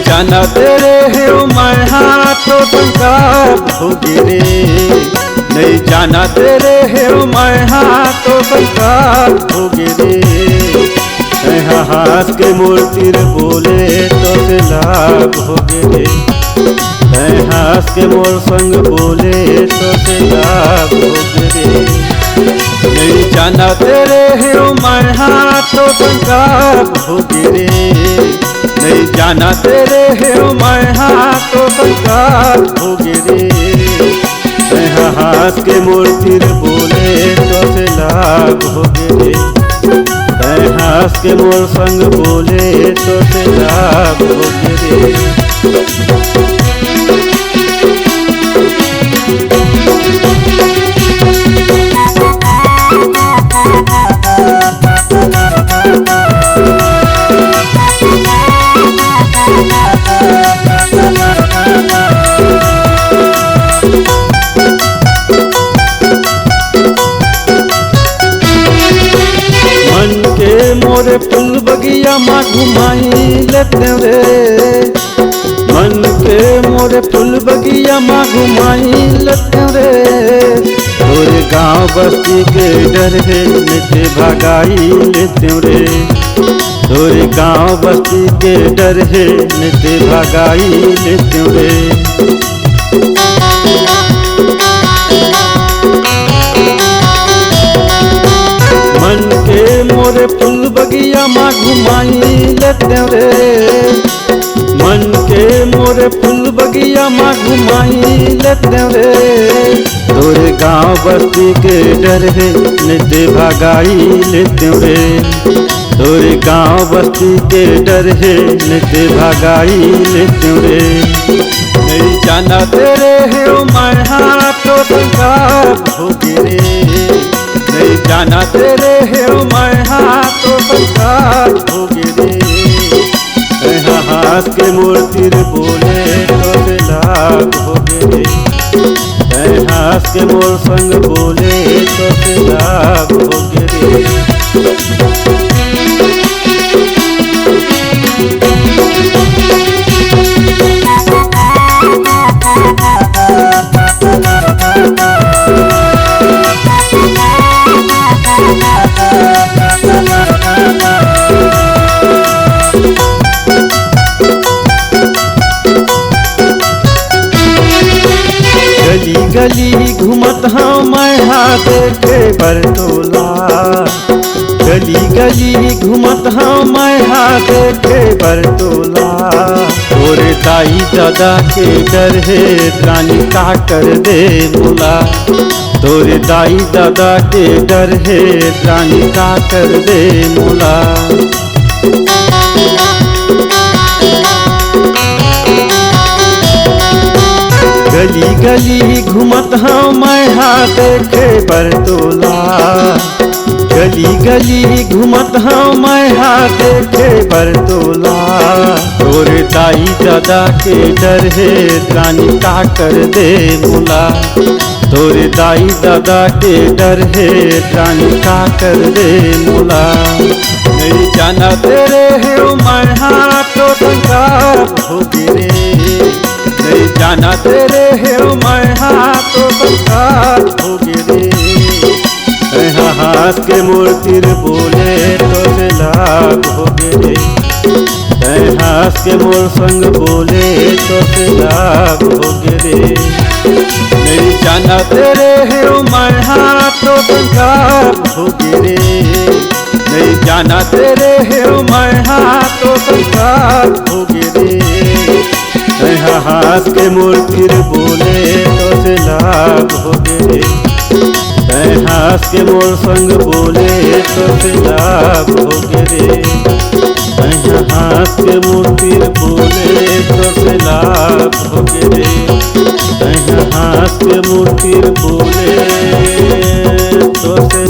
जाना तेरे है मैं हाथों संसार होगी रे। नहीं जाना तेरे है मैं हाथों संसार होगी रे। हाथ के मूर्ति बोले तो से लाभ होगे रे। हाथ के मोर संग बोले तो से लाभ होगे रे। नहीं जाना तेरे है मैं हाथों संसार होगी रे। नहीं जाना तेरे है मैं हाथों संसार होगी रे। हाथ के मूर्ति बोले तो से लाभ होगे रे। हाथ के मोर संग बोले तो से लाभ होगे रे। मोरे फूल बगिया माँ घुमाई लेते रे। मन के मोरे फूल बगिया माँ घुमाई लेते रे। तोरे गाँव बस्ती के डर है नित्य भगाई लेते रे। तोरे गाँव बस्ती के डर है नित्य भगाई लेते रे। मन के मोरे फूल बगिया माँ घुमाई लेते रे। मन के मोरे फूल बगिया माँ घुमाई लेते रे। तोरे गाँव बस्ती के डर है नित्य भगाई लेते रे। तोरे गाँव बस्ती के डर है नित्य भगाई लेते रे। नहीं जाना तेरे है मैं हाथों संसार होगी रे। नहीं जाना तेरे है मैं हाथों संसार होगी रे। हाथ के मूर्ति बोले तो से लाभ होगे रे। हाथ के मोर संग बोले तो से लाभ होगे रे। गली गली घूमत हाँ मैं हाथ के बरतोला। गली गली घूमत हाँ मैं हाथ के बरतोला। तोरे दाई दादा के डर है रानी का कर दे मोला। तोरे दाई दादा के डर है रानी का कर दे मोला। गली गली घूमत हाँ मैं हाथ के बरतोला। गली गली घूमत हाँ मैं हाथ के बरतोला। तोरे दाई दादा के डर है रानी का कर दे मोला। तोरे दाई दादा के डर है रानी का कर दे मोला। नहीं जाना तेरे है मैं हाथों संसार होगी रे। नहीं जाना तेरे है मैं हाथों संसार होगी रे। हाथ के मूर्ति बोले तो से लाभ होगे रे। हाथ के मोर संग बोले तो से लाभ होगे रे। नहीं जाना तेरे है मैं हाथों संसार होगी रे। नहीं जाना तेरे है मैं हाथों संसार होगी रे। हाथ के मूर्ति बोले तो से लाभ होगे रे। हाथ के मोर संग बोले तो से लाभ होगे रे। हाथ के मूर्ति बोले तो से लाभ होगे रे। के मुठिर बोले तो से